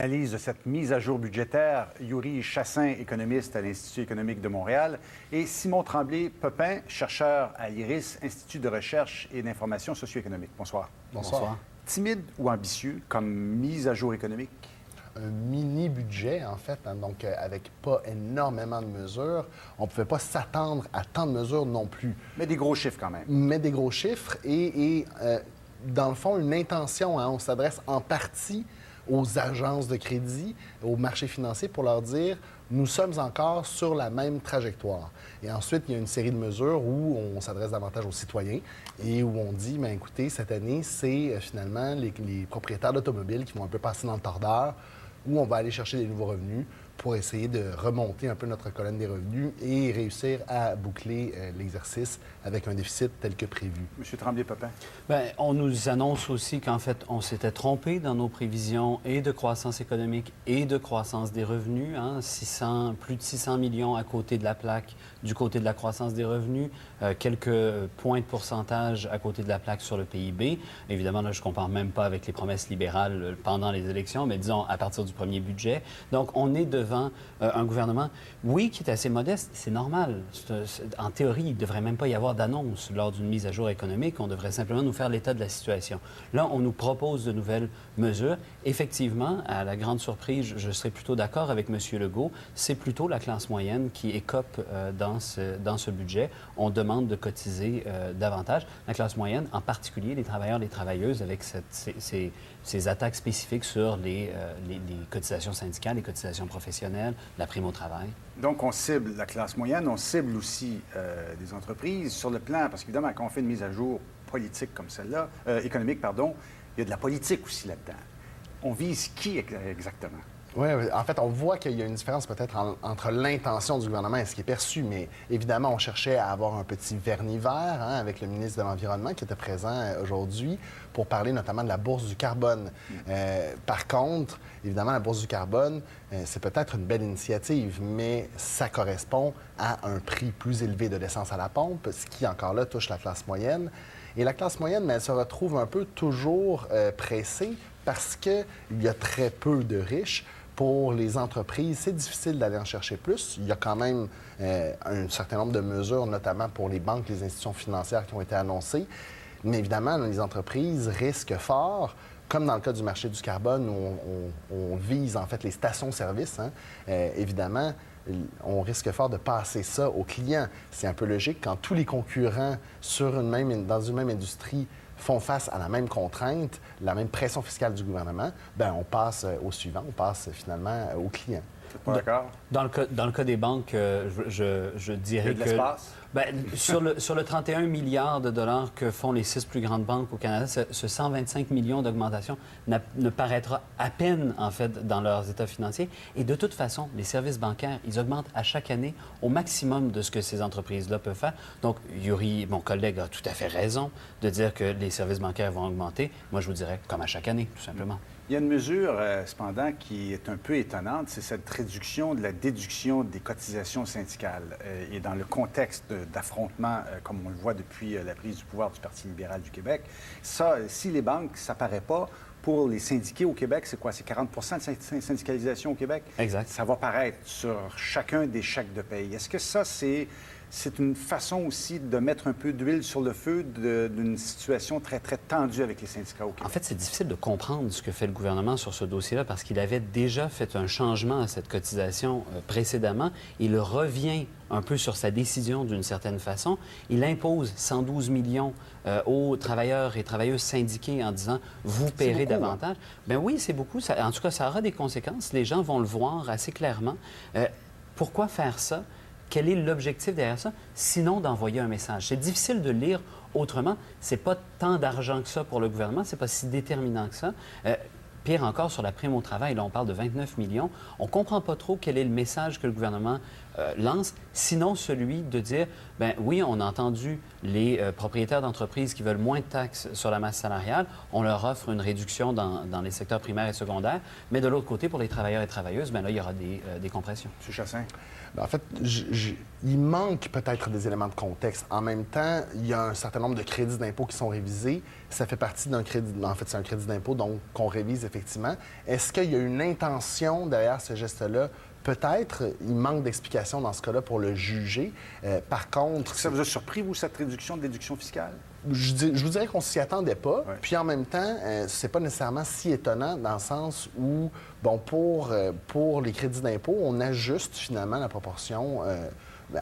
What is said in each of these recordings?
Analyse de cette mise à jour budgétaire, Yuri Chassin, économiste à l'Institut économique de Montréal, et Simon Tremblay-Pepin, chercheur à l'IRIS, Institut de recherche et d'information socio-économique. Bonsoir. Bonsoir. Timide ou ambitieux comme mise à jour économique? Un mini-budget, en fait, donc avec pas énormément de mesures. On ne pouvait pas s'attendre à tant de mesures non plus. Mais des gros chiffres quand même. Mais des gros chiffres et dans le fond, une intention. On s'adresse en partie aux agences de crédit, aux marchés financiers pour leur dire nous sommes encore sur la même trajectoire. Et ensuite, il y a une série de mesures où on s'adresse davantage aux citoyens et où on dit bien, écoutez, cette année, c'est finalement les propriétaires d'automobiles qui vont un peu passer dans le tordeur, où on va aller chercher des nouveaux revenus pour essayer de remonter un peu notre colonne des revenus et réussir à boucler l'exercice avec un déficit tel que prévu. Monsieur Tremblay-Pepin. Bien, on nous annonce aussi qu'en fait, on s'était trompé dans nos prévisions et de croissance économique et de croissance des revenus. Plus de 600 millions à côté de la plaque du côté de la croissance des revenus, quelques points de pourcentage à côté de la plaque sur le PIB. Évidemment, là, je ne compare même pas avec les promesses libérales pendant les élections, mais disons à partir du premier budget. Donc, on est devant un gouvernement, oui, qui est assez modeste, c'est normal. En théorie, il ne devrait même pas y avoir d'annonce lors d'une mise à jour économique. On devrait simplement nous faire l'état de la situation. Là, on nous propose de nouvelles mesures. Effectivement, à la grande surprise, je serais plutôt d'accord avec M. Legault, c'est plutôt la classe moyenne qui écope dans ce budget. On demande de cotiser davantage. La classe moyenne, en particulier les travailleurs, les travailleuses, avec ces attaques spécifiques sur les cotisations syndicales, les cotisations professionnelles, la prime au travail. Donc, on cible la classe moyenne, on cible aussi des entreprises sur le plan, parce qu'évidemment, quand on fait une mise à jour politique comme celle-là, économique, pardon, il y a de la politique aussi là-dedans. On vise qui exactement? Oui, en fait, on voit qu'il y a une différence peut-être entre l'intention du gouvernement et ce qui est perçu, mais évidemment, on cherchait à avoir un petit vernis vert avec le ministre de l'Environnement qui était présent aujourd'hui pour parler notamment de la bourse du carbone. Par contre, évidemment, la bourse du carbone, c'est peut-être une belle initiative, mais ça correspond à un prix plus élevé de l'essence à la pompe, ce qui, encore là, touche la classe moyenne. Et la classe moyenne, elle se retrouve un peu toujours pressée parce qu'il y a très peu de riches. Pour les entreprises, c'est difficile d'aller en chercher plus. Il y a quand même un certain nombre de mesures, notamment pour les banques, les institutions financières qui ont été annoncées. Mais évidemment, les entreprises risquent fort, comme dans le cas du marché du carbone, où on vise en fait les stations-service. Évidemment, on risque fort de passer ça aux clients. C'est un peu logique quand tous les concurrents dans une même industrie font face à la même contrainte, la même pression fiscale du gouvernement, bien, on passe au suivant, on passe finalement au client. D'accord. Dans le cas des banques, je dirais Il y a de l'espace? Bien, sur le 31 milliards de dollars que font les 6 plus grandes banques au Canada, ce 125 millions d'augmentation ne paraîtra à peine, en fait, dans leurs états financiers. Et de toute façon, les services bancaires, ils augmentent à chaque année au maximum de ce que ces entreprises-là peuvent faire. Donc, Yuri, mon collègue, a tout à fait raison de dire que les services bancaires vont augmenter. Moi, je vous dirais comme à chaque année, tout simplement. Il y a une mesure, cependant, qui est un peu étonnante, c'est cette réduction de la déduction des cotisations syndicales. Et dans le contexte d'affrontement, comme on le voit depuis la prise du pouvoir du Parti libéral du Québec, ça, si les banques, ça paraît pas, pour les syndiqués au Québec, c'est quoi? C'est 40 de syndicalisation au Québec? Exact. Ça va paraître sur chacun des chèques de paye. Est-ce que ça, c'est une façon aussi de mettre un peu d'huile sur le feu d'une situation très, très tendue avec les syndicats au Québec? En fait, c'est difficile de comprendre ce que fait le gouvernement sur ce dossier-là parce qu'il avait déjà fait un changement à cette cotisation précédemment. Il revient un peu sur sa décision d'une certaine façon. Il impose 112 millions aux travailleurs et travailleuses syndiqués en disant « vous paierez davantage ». Bien oui, c'est beaucoup. En tout cas, ça aura des conséquences. Les gens vont le voir assez clairement. Pourquoi faire ça? Quel est l'objectif derrière ça? Sinon, d'envoyer un message. C'est difficile de lire autrement. C'est pas tant d'argent que ça pour le gouvernement. C'est pas si déterminant que ça. Pire encore, sur la prime au travail, là, on parle de 29 millions. On ne comprend pas trop quel est le message que le gouvernement lance, sinon celui de dire, bien oui, on a entendu les propriétaires d'entreprises qui veulent moins de taxes sur la masse salariale, on leur offre une réduction dans les secteurs primaires et secondaires. Mais de l'autre côté, pour les travailleurs et travailleuses, bien là, il y aura des compressions. M. Chassin. Ben, en fait, il manque peut-être des éléments de contexte. En même temps, il y a un certain nombre de crédits d'impôt qui sont révisés. Ça fait partie d'un crédit... En fait, c'est un crédit d'impôt donc qu'on révise effectivement. Est-ce qu'il y a une intention derrière ce geste-là? Peut-être. Il manque d'explications dans ce cas-là pour le juger. Par contre... Ça vous a surpris, vous, cette réduction de déduction fiscale? Je vous dirais qu'on s'y attendait pas. Ouais. Puis en même temps, c'est pas nécessairement si étonnant dans le sens où, bon, pour les crédits d'impôt, on ajuste finalement la proportion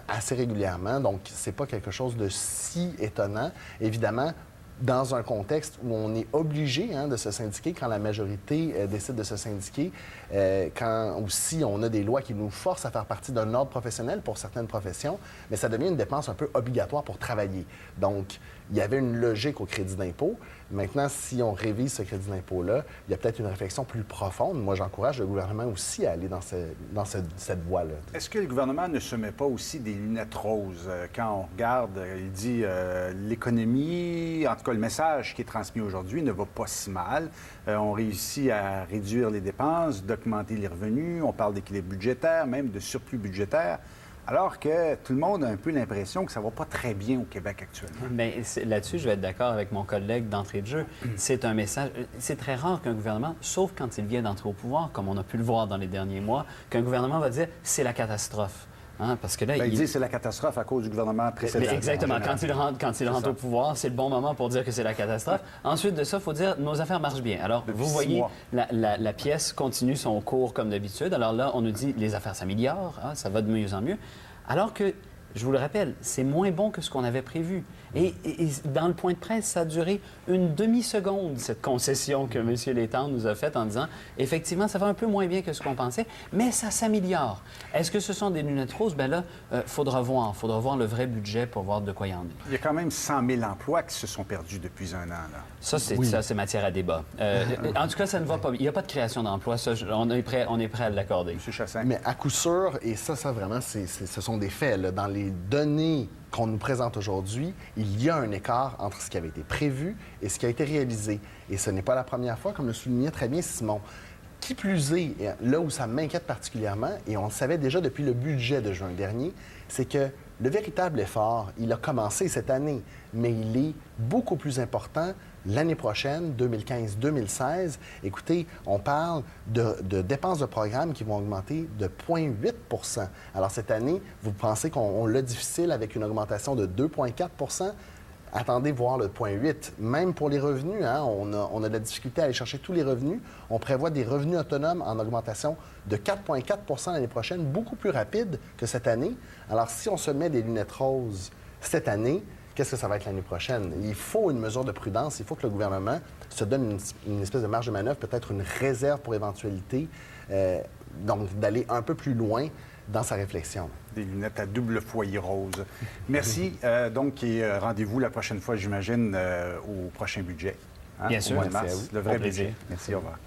assez régulièrement. Donc, c'est pas quelque chose de si étonnant. Évidemment, dans un contexte où on est obligé de se syndiquer quand la majorité décide de se syndiquer, quand aussi on a des lois qui nous forcent à faire partie d'un ordre professionnel pour certaines professions, mais ça devient une dépense un peu obligatoire pour travailler. Donc, il y avait une logique au crédit d'impôt. Maintenant, si on révise ce crédit d'impôt-là, il y a peut-être une réflexion plus profonde. Moi, j'encourage le gouvernement aussi à aller dans cette voie-là. Est-ce que le gouvernement ne se met pas aussi des lunettes roses? Quand on regarde, il dit l'économie, en tout cas le message qui est transmis aujourd'hui ne va pas si mal. On réussit à réduire les dépenses, d'augmenter les revenus, on parle d'équilibre budgétaire, même de surplus budgétaire. Alors que tout le monde a un peu l'impression que ça ne va pas très bien au Québec actuellement. Bien, là-dessus, je vais être d'accord avec mon collègue d'entrée de jeu. C'est un message... C'est très rare qu'un gouvernement, sauf quand il vient d'entrer au pouvoir, comme on a pu le voir dans les derniers mois, qu'un gouvernement va dire « c'est la catastrophe ». Hein, parce que là, il dit que c'est la catastrophe à cause du gouvernement précédent. Exactement. Quand il rentre au pouvoir, c'est le bon moment pour dire que c'est la catastrophe. Ensuite de ça, il faut dire nos affaires marchent bien. Alors, depuis vous voyez, 6 mois. la pièce continue son cours comme d'habitude. Alors là, on nous dit les affaires s'améliorent, hein, ça va de mieux en mieux. Alors que, je vous le rappelle, c'est moins bon que ce qu'on avait prévu. Et dans le point de presse, ça a duré une demi-seconde, cette concession que M. Létang nous a faite en disant « Effectivement, ça va un peu moins bien que ce qu'on pensait, mais ça s'améliore. » Est-ce que ce sont des lunettes roses? Bien là, faudra voir le vrai budget pour voir de quoi il y en est. Il y a quand même 100 000 emplois qui se sont perdus depuis un an. Là. Ça, c'est matière à débat. En tout cas, ça ne va pas. Il n'y a pas de création d'emplois. Ça, on est prêt à l'accorder. M. Chassin. Mais à coup sûr, et ça vraiment, ce sont des faits. Là, dans les données qu'on nous présente aujourd'hui, il y a un écart entre ce qui avait été prévu et ce qui a été réalisé. Et ce n'est pas la première fois, comme le soulignait très bien Simon. Qui plus est, là où ça m'inquiète particulièrement, et on le savait déjà depuis le budget de juin dernier, c'est que le véritable effort, il a commencé cette année, mais il est beaucoup plus important l'année prochaine, 2015-2016. Écoutez, on parle de dépenses de programme qui vont augmenter de 0,8 %. Alors cette année, vous pensez qu'on l'a difficile avec une augmentation de 2,4 %? Attendez voir le 0,8. Même pour les revenus, hein, on a de la difficulté à aller chercher tous les revenus. On prévoit des revenus autonomes en augmentation de 4,4 % l'année prochaine, beaucoup plus rapide que cette année. Alors, si on se met des lunettes roses cette année, qu'est-ce que ça va être l'année prochaine? Il faut une mesure de prudence. Il faut que le gouvernement se donne une espèce de marge de manœuvre, peut-être une réserve pour éventualité, donc d'aller un peu plus loin dans sa réflexion. Des lunettes à double foyer rose. Merci. Donc, et rendez-vous la prochaine fois, j'imagine, au prochain budget. Bien sûr. Au mois de mars. Merci à vous. Le vrai Au plaisir. budget. Merci, au revoir.